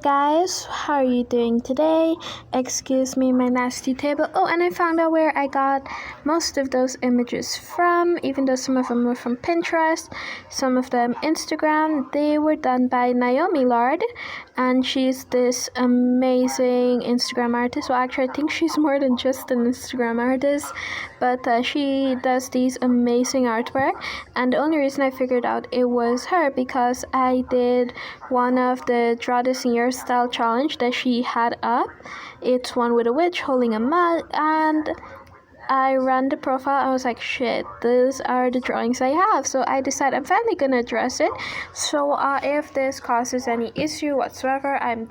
guys, how are you doing today? Excuse me, my nasty table. Oh, and I found out where I got most of those images from, even though some of them were from Pinterest, some of them Instagram. They were done by Naomi Lard, and she's this amazing Instagram artist. Well, actually, I think she's more than just an Instagram artist, but she does these amazing artwork. And the only reason I figured out it was her because I did one of the Draw This in Your Style challenge that she had up. It's one with a witch holding a mug, and I ran the profile. I was like, shit, these are the drawings I have. So I decided I'm finally gonna address it. So if this causes any issue whatsoever, I'm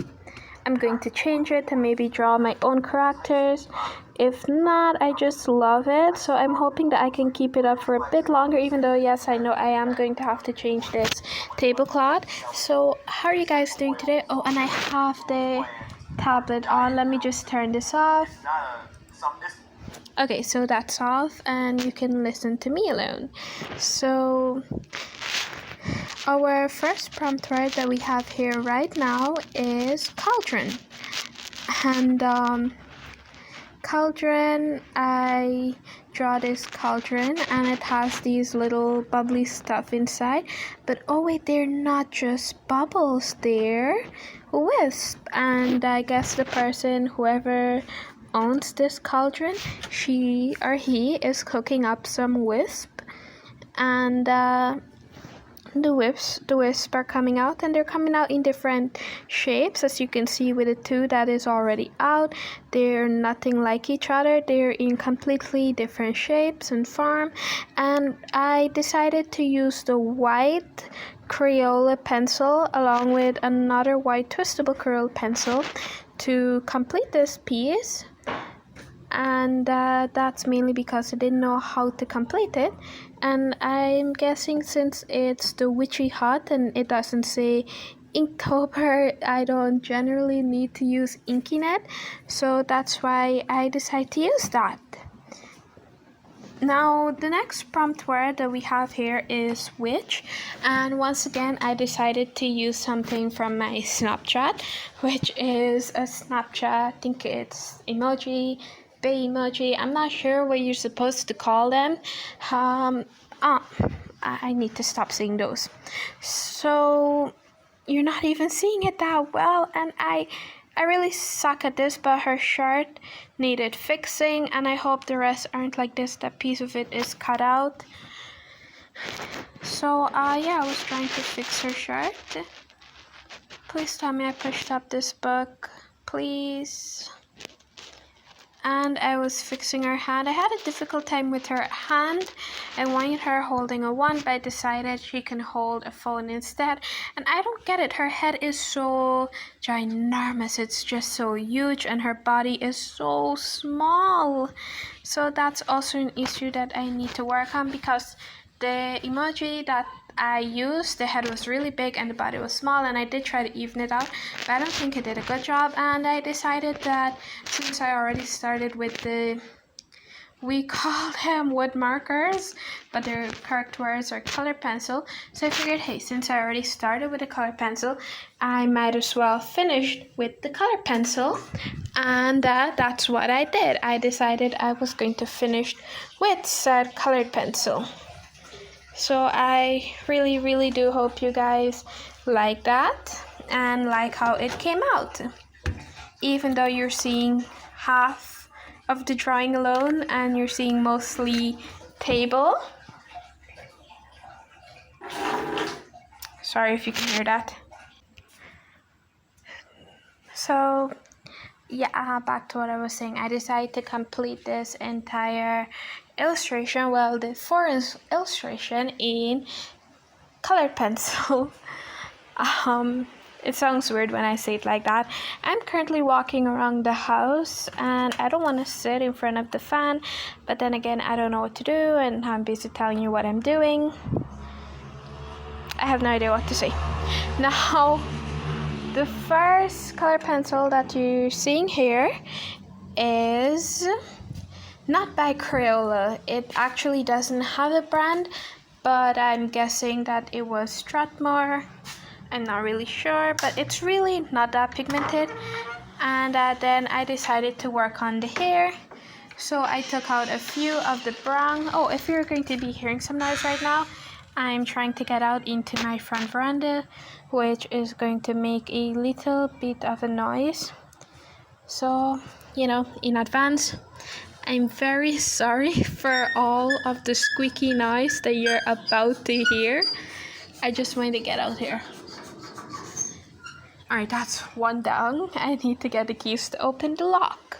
going to change it and maybe draw my own characters. If not, I just love it. So I'm hoping that I can keep it up for a bit longer, even though, yes, I know I am going to have to change this tablecloth. So how are you guys doing today? Oh, and I have the tablet on. Let me just turn this off. Okay, so that's off and you can listen to me alone. So our first prompt word that we have here right now is cauldron. And cauldron, I draw this cauldron and it has these little bubbly stuff inside. But oh wait, they're not just bubbles, they're wisp. And I guess the person, whoever owns this cauldron, she or he is cooking up some wisp, and the wisps are coming out, and they're coming out in different shapes. As you can see with the two that is already out, they're nothing like each other. They're in completely different shapes and form, and I decided to use the white Crayola pencil along with another white twistable Crayola pencil to complete this piece. And that's mainly because I didn't know how to complete it. And I'm guessing since it's the Witchy Hut and it doesn't say Inktober, I don't generally need to use Inkinet, so that's why I decided to use that. Now, the next prompt word that we have here is witch, and once again I decided to use something from my Snapchat, which is a Snapchat, I think it's emoji, bay emoji, I'm not sure what you're supposed to call them. I need to stop saying those. So you're not even seeing it that well, and I really suck at this, but her shirt needed fixing, and I hope the rest aren't like this. That piece of it is cut out. So yeah, I was trying to fix her shirt. Please tell me I pushed up this book, please. And I was fixing her hand. I had a difficult time with her hand. I wanted her holding a wand, but I decided she can hold a phone instead. And I don't get it. Her head is so ginormous. It's just so huge, and her body is so small. So that's also an issue that I need to work on, because the emoji that I used, the head was really big and the body was small, and I did try to even it out, but I don't think I did a good job. And I decided that since I already started with we call them wood markers, but their correct words are color pencil, so I figured, hey, since I already started with a color pencil, I might as well finish with the color pencil. And that's what I did. I decided I was going to finish with said colored pencil. So I really do hope you guys like that and like how it came out. Even though you're seeing half of the drawing alone and you're seeing mostly table. Sorry if you can hear that. So yeah, back to what I was saying. I decided to complete this entire illustration, well, the forest illustration, in colored pencil. It sounds weird when I say it like that. I'm currently walking around the house and I don't want to sit in front of the fan, but then again, I don't know what to do and I'm busy telling you what I'm doing. I have no idea what to say. Now, the first color pencil that you're seeing here is not by Crayola. It actually doesn't have a brand, but I'm guessing that it was Strathmore. I'm not really sure, but it's really not that pigmented. And then I decided to work on the hair. So I took out a few of the brown. Oh, if you're going to be hearing some noise right now, I'm trying to get out into my front veranda, which is going to make a little bit of a noise. So, you know, in advance, I'm very sorry for all of the squeaky noise that you're about to hear. I just wanted to get out here. Alright, that's one down. I need to get the keys to open the lock,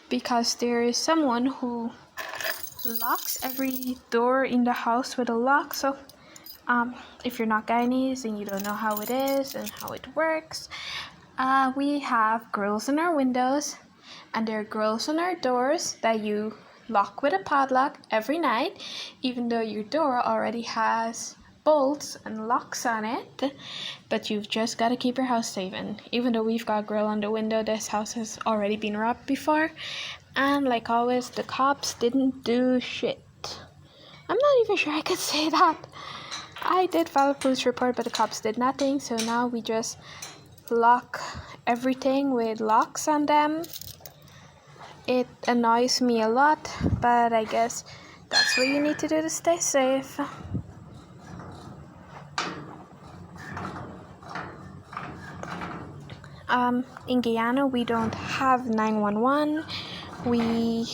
because there is someone who locks every door in the house with a lock. So if you're not Guyanese and you don't know how it is and how it works, we have grills in our windows, and there are grills on our doors that you lock with a padlock every night, even though your door already has bolts and locks on it. But you've just got to keep your house safe. And even though we've got a grill on the window, this house has already been robbed before, and like always, the cops didn't do shit. I'm not even sure I could say that. I did file a police report, but the cops did nothing. So now we just lock everything with locks on them. It annoys me a lot, but I guess that's what you need to do to stay safe. In Guyana, we don't have 911. We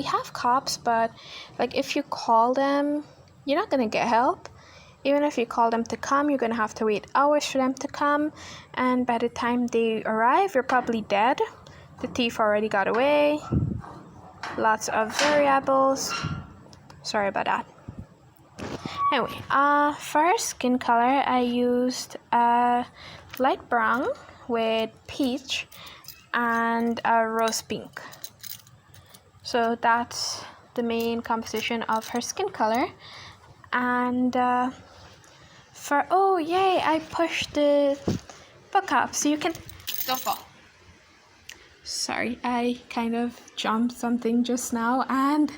have cops, but like if you call them, you're not gonna get help. Even if you call them to come, you're gonna have to wait hours for them to come, and by the time they arrive, you're probably dead. The thief already got away. Lots of variables. Sorry about that. Anyway, for our skin color, I used light brown with peach and a rose pink. So that's the main composition of her skin color. And oh yay, I pushed the book up so you can don't fall. Sorry, I kind of jumped something just now and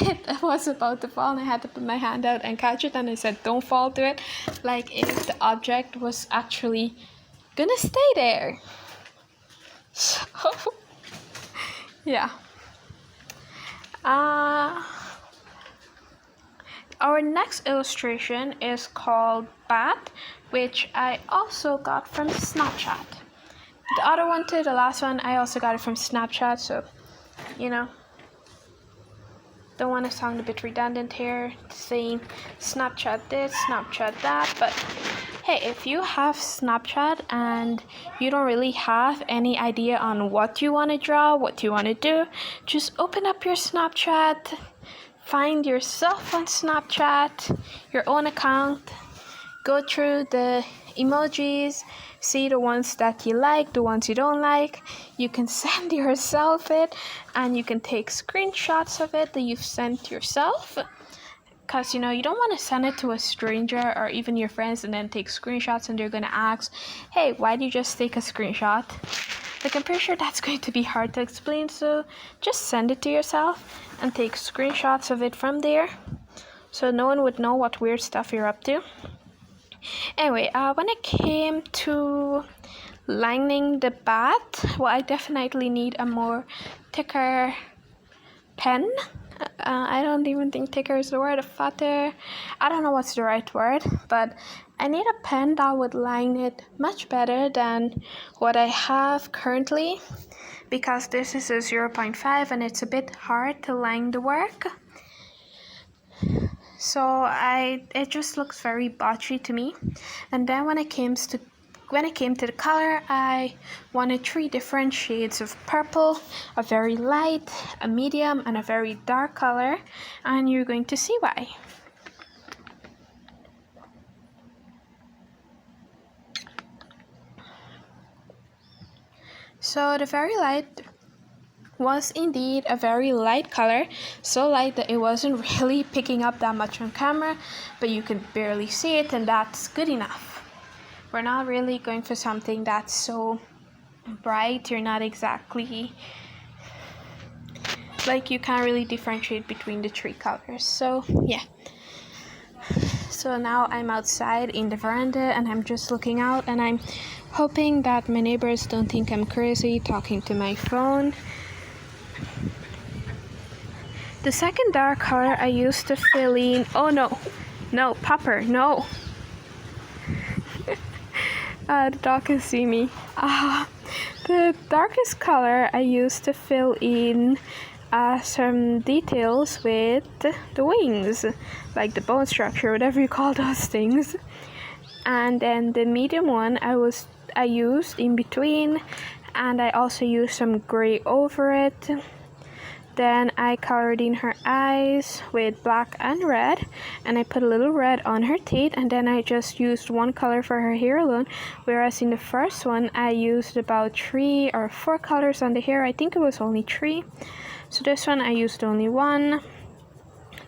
it was about to fall, and I had to put my hand out and catch it, and I said don't fall to it, like if the object was actually gonna stay there. So yeah. Our next illustration is called Bat, which I also got from Snapchat. The other one too, the last one, I also got it from Snapchat, so, you know, don't want to sound a bit redundant here, saying Snapchat this, Snapchat that, but hey, if you have Snapchat and you don't really have any idea on what you want to draw, what you want to do, just open up your Snapchat, find yourself on Snapchat, your own account, go through the emojis, see the ones that you like, the ones you don't like. You can send yourself it, and you can take screenshots of it that you've sent yourself, because you know you don't want to send it to a stranger or even your friends and then take screenshots and they're going to ask, hey, why did you just take a screenshot? Like, I'm pretty sure that's going to be hard to explain, so just send it to yourself and take screenshots of it from there so no one would know what weird stuff you're up to. Anyway, when it came to lining the bat, well, I definitely need a more thicker pen. I don't even think thicker is the word, a fatter. I don't know what's the right word, but I need a pen that would line it much better than what I have currently, because this is a 0.5 and it's a bit hard to line the work. So it just looks very botchy to me. And then when it came to the color, I wanted 3 different shades of purple, a very light, a medium, and a very dark color, and you're going to see why. So the very light was indeed a very light color, so light that it wasn't really picking up that much on camera, but you can barely see it, and that's good enough. We're not really going for something that's so bright. You're not exactly, like, you can't really differentiate between the 3 colors. So yeah, So now I'm outside in the veranda and I'm just looking out and I'm hoping that my neighbors don't think I'm crazy talking to my phone. The second dark color I used to fill in, oh no, Popper, no. The dog can see me. The darkest color I used to fill in some details with the wings, like the bone structure, whatever you call those things. And then the medium one I used in between, and I also used some gray over it. Then I colored in her eyes with black and red, and I put a little red on her teeth, and then I just used one color for her hair alone, whereas in the first one I used about 3 or 4 colors on the hair. I think it was only 3. So this one I used only 1.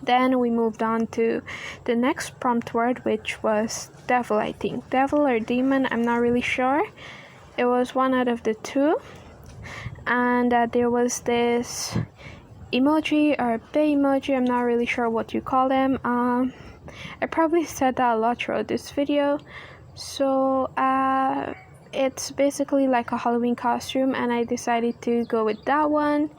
Then we moved on to the next prompt word, which was devil, I think. Devil or demon, I'm not really sure. It was one out of the 2. And there was this emoji or bay emoji, I'm not really sure what you call them. I probably said that a lot throughout this video. So it's basically like a Halloween costume, and I decided to go with that one.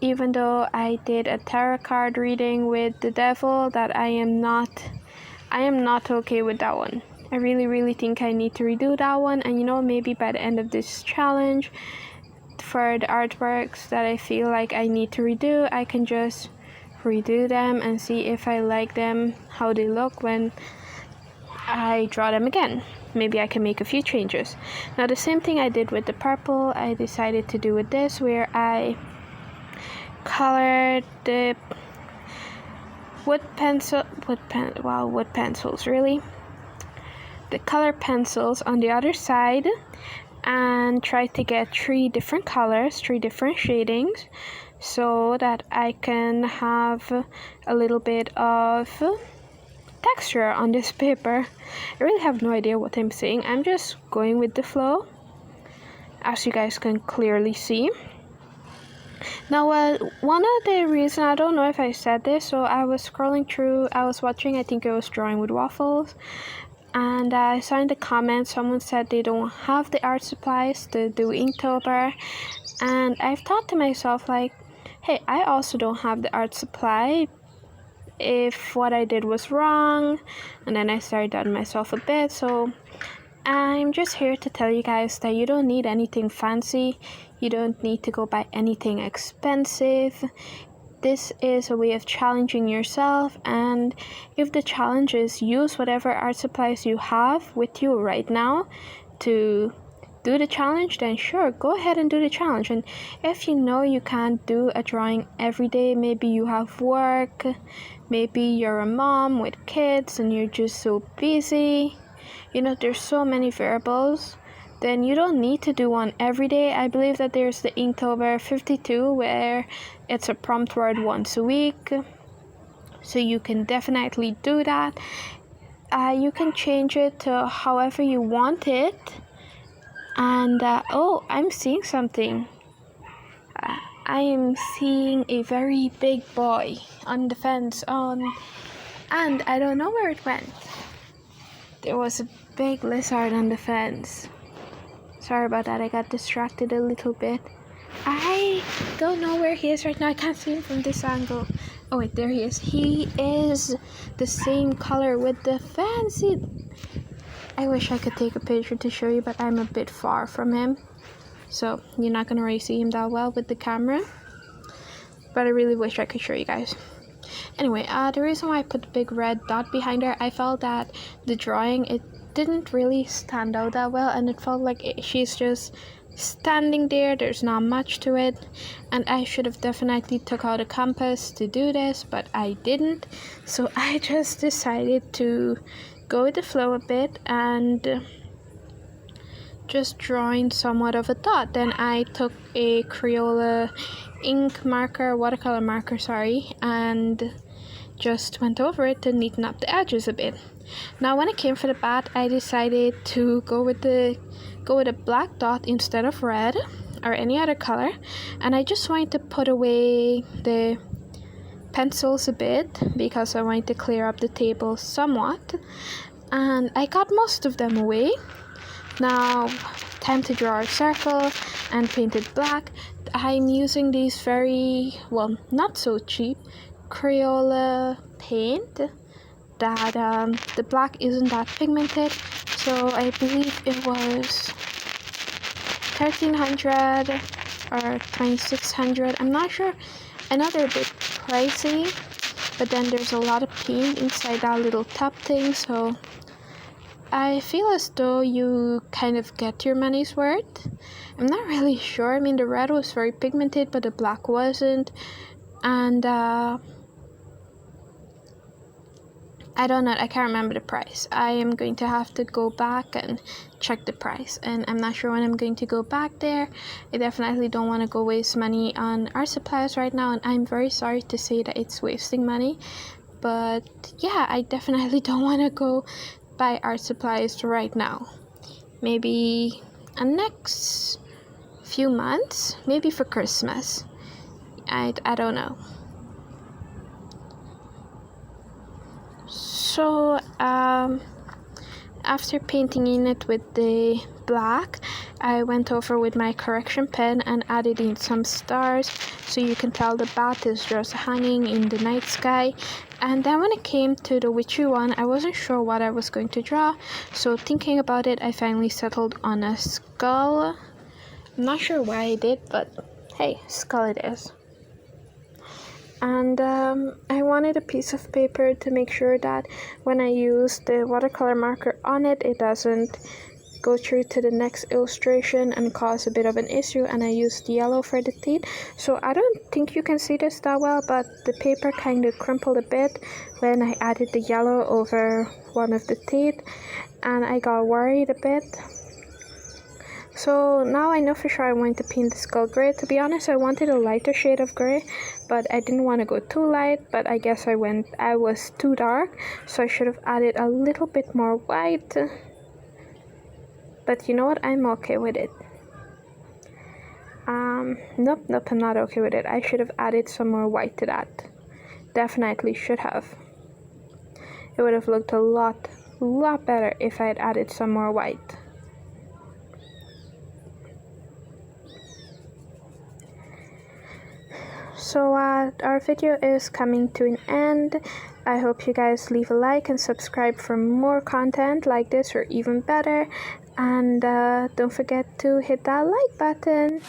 Even though I did a tarot card reading with the devil, that I am not okay with that one. I really think I need to redo that one, and maybe by the end of this challenge, for the artworks that I feel like I need to redo, I can just redo them and see if I like them, how they look when I draw them again. Maybe I can make a few changes. Now the same thing I did with the purple, I decided to do with this, where I colored the wood pencils, really. The color pencils on the other side, and try to get 3 different colors, 3 different shadings, so that I can have a little bit of texture on this paper. I really have no idea what I'm saying. I'm just going with the flow, as you guys can clearly see. Now, one of the reasons, I don't know if I said this, so I was scrolling through, I was watching, I think it was Drawing with Waffles, and I saw in the comments someone said they don't have the art supplies to do Inktober, and I've thought to myself, like, hey, I also don't have the art supply if what I did was wrong. And then I started doubting myself a bit, so I'm just here to tell you guys that you don't need anything fancy. You don't need to go buy anything expensive. This is a way of challenging yourself, and if the challenge is use whatever art supplies you have with you right now to do the challenge, then sure, go ahead and do the challenge. And if you know you can't do a drawing every day, maybe you have work, maybe you're a mom with kids and you're just so busy, there's so many variables, then you don't need to do one every day. I believe that there's the Inktober 52 where it's a prompt word once a week, so you can definitely do that. You can change it to however you want it. And oh, I'm seeing something. I am seeing a very big boy on the fence, and I don't know where it went. There was a big lizard on the fence. Sorry about that, I got distracted a little bit. I don't know where he is right now. I can't see him from this angle. Oh wait, there he is. He is the same color with the fancy... I wish I could take a picture to show you, but I'm a bit far from him, so you're not gonna really see him that well with the camera, but I really wish I could show you guys. Anyway, the reason why I put the big red dot behind her, I felt that the drawing, it didn't really stand out that well, and it felt like she's just standing there. There's not much to it, and I should have definitely took out a compass to do this, but I didn't. So I just decided to go with the flow a bit and just drawing somewhat of a dot. Then I took a Crayola watercolor marker, and just went over it to neaten up the edges a bit. Now when it came for the bat, I decided to go with a black dot instead of red or any other color, and I just wanted to put away the pencils a bit because I wanted to clear up the table somewhat, and I got most of them away. Now, time to draw a circle and paint it black. I'm using these very, well, not so cheap Crayola paint that the black isn't that pigmented, so I believe it was $1,300 or $2,600. I'm not sure. I know they're a bit pricey, but then there's a lot of paint inside that little tub thing, so I feel as though you kind of get your money's worth. I'm not really sure. I mean, the red was very pigmented, but the black wasn't. And I don't know. I can't remember the price. I am going to have to go back and check the price. And I'm not sure when I'm going to go back there. I definitely don't want to go waste money on art supplies right now. And I'm very sorry to say that it's wasting money. But yeah, I definitely don't want to go buy art supplies right now. Maybe next few months, maybe for Christmas. I don't know. So after painting in it with the black, I went over with my correction pen and added in some stars so you can tell the bat is just hanging in the night sky. And then when it came to the witchy one, I wasn't sure what I was going to draw, so thinking about it, I finally settled on a skull. I'm not sure why I did, but hey, skull it is. And I wanted a piece of paper to make sure that when I use the watercolor marker on it, it doesn't go through to the next illustration and cause a bit of an issue. And I used yellow for the teeth, so I don't think you can see this that well, but the paper kind of crumpled a bit when I added the yellow over one of the teeth, and I got worried a bit. So now I know for sure I want to paint the skull gray. To be honest, I wanted a lighter shade of gray, but I didn't want to go too light, but I guess I was too dark, so I should have added a little bit more white. But you know what? I'm okay with it. Nope, I'm not okay with it. I should have added some more white to that. Definitely should have. It would have looked a lot better if I had added some more white. So our video is coming to an end. I hope you guys leave a like and subscribe for more content like this or even better. And don't forget to hit that like button.